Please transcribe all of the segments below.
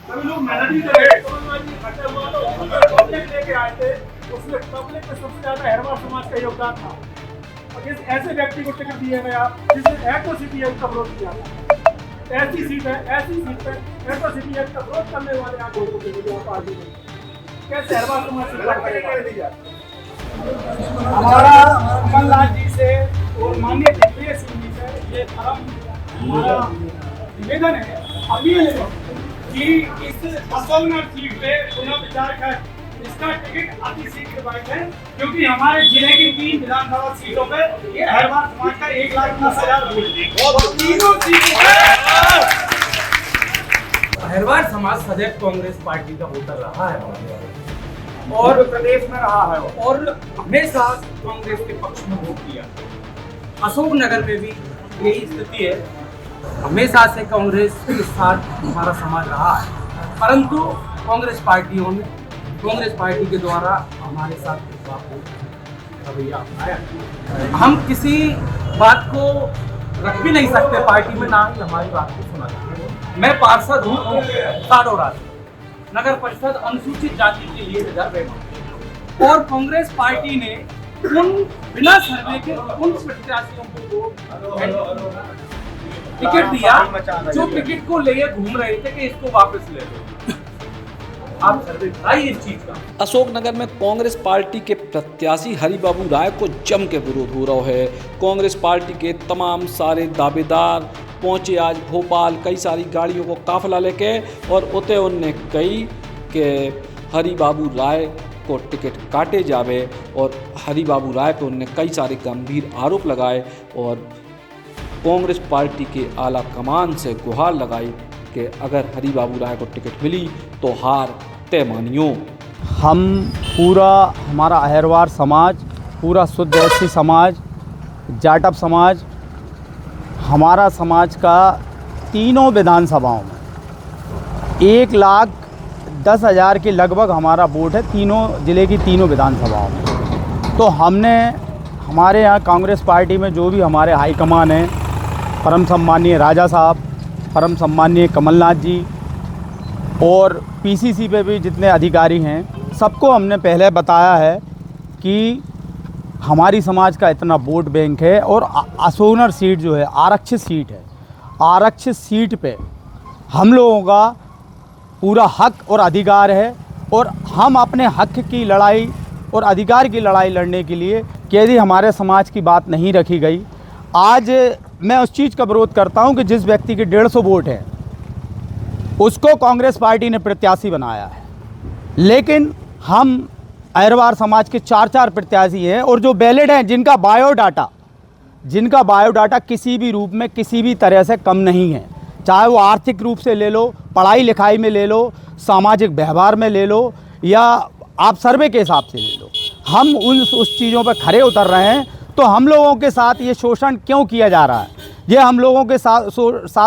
अभी लोग मेहनत ही कर रहे हैं, खर्चा हुआ तो पब्लिक लेके आए थे, उसमें पब्लिक में सबसे ज्यादा अहरवार समाज का योगदान था। और इस ऐसे व्यक्ति को टिकट दिए गए आप जिसने एट्रोसिटी एक्ट का विरोध किया था। ऐसी सीट है, ऐसी सीट पे एट्रोसिटी एक्ट का विरोध करने वाले आप वोट देंगे आप पार्टी में, कैसे अहरवार समाज से बात करेगा? हमारा कमलनाथ जी से और माननीय दिग्विजय सिंह जी से ये हमारा निवेदन है, अपील है कि इस अशोकनगर सीट पे पुनः विचार कर इसका टिकट अति शीघ्र बांटे, क्योंकि हमारे जिले की 3 विधानसभा सीटों पे ये अहरवार समाज का 1,10,000 वोट, तीनों सीटों अहरवार समाज सदैव कांग्रेस पार्टी का वोटर रहा है और प्रदेश में रहा है और हमेशा कांग्रेस के पक्ष में वोट दिया। अशोकनगर में भी यही स्थिति है, हमेशा से कांग्रेस के साथ हमारा समाज रहा है, परंतु कांग्रेस पार्टी के द्वारा हमारे साथ रवैया अपनाया। हम किसी बात को रख भी नहीं सकते पार्टी में, ना ही हमारी बात को सुना सकते। मैं पार्षद हूँ साडोरा से, नगर परिषद अनुसूचित जाति के लिए रिजर्व है, और कांग्रेस पार्टी ने उन बिना सर्वे के उन प्रत्याशियों को टिकट दिया जो टिकट को लेकर घूम रहे थे कि इसको वापस ले लो। आप सर्वे कराइए इस चीज का। अशोकनगर में कांग्रेस पार्टी के प्रत्याशी हरिबाबू राय को जम के विरोध हो रहा है। कांग्रेस पार्टी के तमाम सारे दावेदार पहुंचे आज भोपाल, कई सारी गाड़ियों को काफिला लेके, और उते उनने कही कि हरिबाबू राय को टिकट काटे जावे, और हरिबाबू राय पे उनने कई सारे गंभीर आरोप लगाए और कांग्रेस पार्टी के आला कमान से गुहार लगाई कि अगर हरिबाबू राय को टिकट मिली तो हार तय मानियो। हम पूरा हमारा अहरवार समाज, पूरा शुद्ध एससी समाज, जाटव समाज, हमारा समाज का तीनों विधानसभाओं में 1,10,000 के लगभग हमारा वोट है, तीनों जिले की तीनों विधानसभाओं में। तो हमने हमारे यहाँ कांग्रेस पार्टी में जो भी हमारे हाईकमान हैं, परम सम्माननीय राजा साहब, परम सम्माननीय कमलनाथ जी, और पीसीसी पे भी जितने अधिकारी हैं, सबको हमने पहले बताया है कि हमारी समाज का इतना वोट बैंक है, और अशोकनगर सीट जो है आरक्षित सीट है, आरक्षित सीट पे हम लोगों का पूरा हक और अधिकार है, और हम अपने हक की लड़ाई और अधिकार की लड़ाई लड़ने के लिए यदि हमारे समाज की बात नहीं रखी गई, आज मैं उस चीज़ का विरोध करता हूं कि जिस व्यक्ति के 150 वोट हैं उसको कांग्रेस पार्टी ने प्रत्याशी बनाया है, लेकिन हम अहरवार समाज के 4 प्रत्याशी हैं, और जो बैलेट हैं जिनका बायोडाटा किसी भी रूप में किसी भी तरह से कम नहीं है, चाहे वो आर्थिक रूप से ले लो, पढ़ाई लिखाई में ले लो, सामाजिक व्यवहार में ले लो, या आप सर्वे के हिसाब से ले लो, हम उस चीज़ों पर खरे उतर रहे हैं। तो हम लोगों के साथ ये शोषण क्यों किया जा रहा है? ये हम लोगों के साथ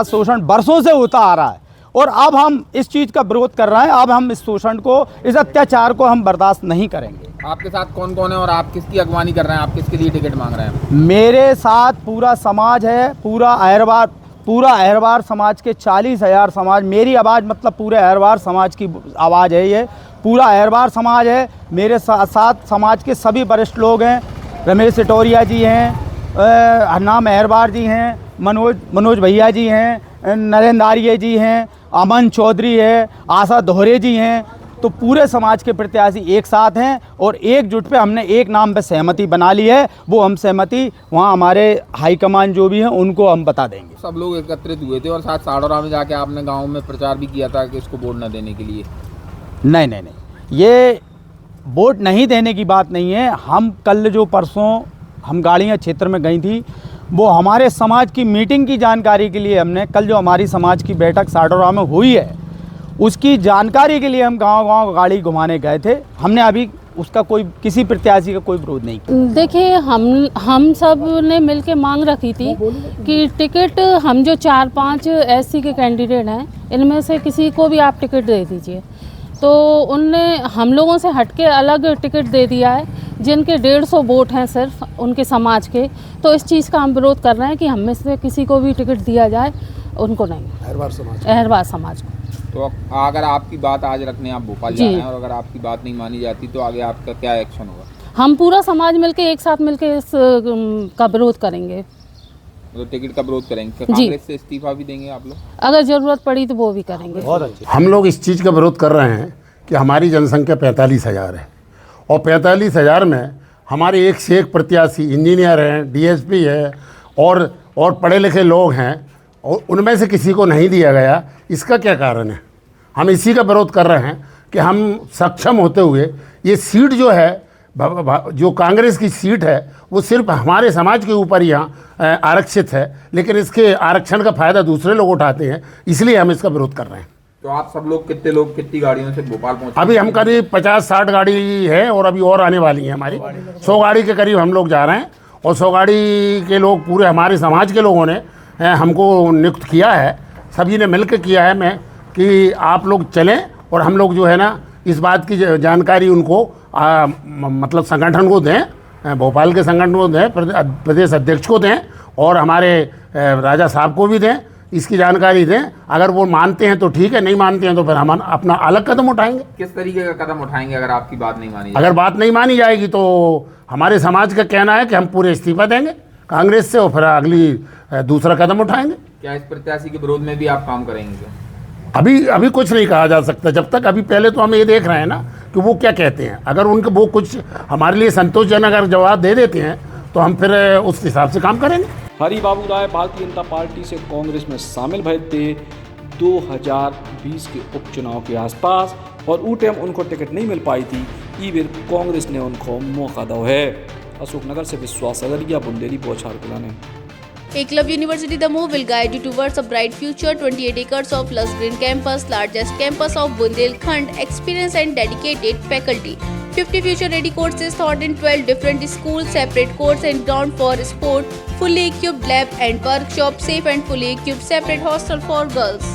शोषण बरसों से होता आ रहा है, और अब हम इस चीज़ का विरोध कर रहे हैं। अब हम इस शोषण को, इस अत्याचार को हम बर्दाश्त नहीं करेंगे। आपके साथ कौन कौन है और आप किसकी अगवानी कर रहे हैं? आप किसके लिए टिकट मांग रहे हैं? मेरे साथ पूरा समाज है, पूरा अहरवार समाज के 40,000 समाज, मेरी आवाज़ मतलब पूरे अहरवार समाज की आवाज़ है, ये पूरा अहरवार समाज है। मेरे साथ समाज के सभी वरिष्ठ लोग हैं, रमेश सिटोरिया जी हैं, हरनाम अहरवार जी हैं, मनोज भैया जी हैं, नरेंद्र आर्य जी हैं, अमन चौधरी है, आशा दोहरे जी हैं। तो पूरे समाज के प्रत्याशी एक साथ हैं, और एकजुट पे हमने एक नाम पे सहमति बना ली है। वो हम सहमति वहाँ हमारे हाईकमान जो भी हैं उनको हम बता देंगे। सब लोग एकत्रित हुए थे और साथ साडोरा में जाके आपने गांव में प्रचार भी किया था कि इसको वोट न देने के लिए। नहीं, ये वोट नहीं देने की बात नहीं है। हम कल जो परसों हम गाड़ियाँ क्षेत्र में गई थी, वो हमारे समाज की मीटिंग की जानकारी के लिए हमने कल जो हमारी समाज की बैठक साडोरा में हुई है उसकी जानकारी के लिए हम गांव-गांव गाड़ी घुमाने गए थे। हमने अभी उसका कोई किसी प्रत्याशी का कोई विरोध नहीं किया। देखिए, हम सब ने मिलके मांग रखी थी कि टिकट, हम जो 4-5 एससी के कैंडिडेट हैं इनमें से किसी को भी आप टिकट दे दीजिए। तो उनने हम लोगों से हटके अलग टिकट दे दिया है, जिनके 150 वोट हैं सिर्फ उनके समाज के। तो इस चीज़ का हम विरोध कर रहे हैं कि हम में से किसी को भी टिकट दिया जाए, उनको नहीं, अहरवार समाज को। तो अगर आपकी बात आज रखने आप भोपाल जा जी। रहे हैं और अगर आपकी बात नहीं मानी जाती तो आगे आपका क्या एक्शन होगा? हम पूरा समाज मिलके एक साथ मिलके इस का विरोध करेंगे। तो टिकट का विरोध करेंगे, क्या जी। कांग्रेस से इस्तीफा भी देंगे आप लोग? अगर ज़रूरत पड़ी तो वो भी करेंगे। बहुत अच्छे। हम लोग इस चीज़ का विरोध कर रहे हैं कि हमारी जनसंख्या 45,000 है और 45,000 में हमारे एक से एक प्रत्याशी इंजीनियर हैं, डीएसपी है और पढ़े लिखे लोग हैं और उनमें से किसी को नहीं दिया गया। इसका क्या कारण है? हम इसी का विरोध कर रहे हैं कि हम सक्षम होते हुए ये सीट जो है, जो कांग्रेस की सीट है, वो सिर्फ हमारे समाज के ऊपर यहाँ आरक्षित है, लेकिन इसके आरक्षण का फ़ायदा दूसरे लोग उठाते हैं, इसलिए हम इसका विरोध कर रहे हैं। तो आप सब लोग कितनी गाड़ियों से भोपाल पहुंचे? अभी हम करीब 50-60 गाड़ी है और अभी और आने वाली है हमारी। 100 गाड़ी के करीब हम लोग जा रहे हैं और 100 गाड़ी के लोग पूरे हमारे समाज के लोगों ने हमको नियुक्त किया है, सभी ने मिलकर किया है मैं कि आप लोग चलें और हम लोग जो है ना इस बात की जानकारी उनको मतलब संगठन को दें, भोपाल के संगठन को दें, प्रदेश अध्यक्ष को दें और हमारे राजा साहब को भी दें, इसकी जानकारी दें। अगर वो मानते हैं तो ठीक है, नहीं मानते हैं तो फिर हम अपना अलग कदम उठाएंगे। किस तरीके का कदम उठाएंगे अगर आपकी बात नहीं मानी अगर बात नहीं मानी जाएगी तो हमारे समाज का कहना है कि हम पूरे इस्तीफा देंगे कांग्रेस से और फिर अगली दूसरा कदम उठाएंगे। क्या इस प्रत्याशी के विरोध में भी आप काम करेंगे क्या? अभी कुछ नहीं कहा जा सकता जब तक, अभी पहले तो हम ये देख रहे हैं ना कि वो क्या कहते हैं। अगर उनके वो कुछ हमारे लिए संतोषजनक अगर जवाब दे देते हैं तो हम फिर उस हिसाब से काम करेंगे। हरिबाबू राय भारतीय जनता पार्टी से कांग्रेस में शामिल भये थे 2020 के उपचुनाव के आसपास और ऊ टाइम उनको टिकट नहीं मिल पाई थी। ई बेर कांग्रेस ने उनको मौका दो है। अशोकनगर से विश्वास अगरिया, बुंदेली, बौछार पिलाने। Eklavya University Damoh will guide you towards a bright future. 28 acres of lush green campus, largest campus of Bundelkhand, experienced and dedicated faculty. 50 future-ready courses taught in 12 different schools, separate courts and ground for sport, fully equipped lab and workshop, safe and fully equipped separate hostel for girls.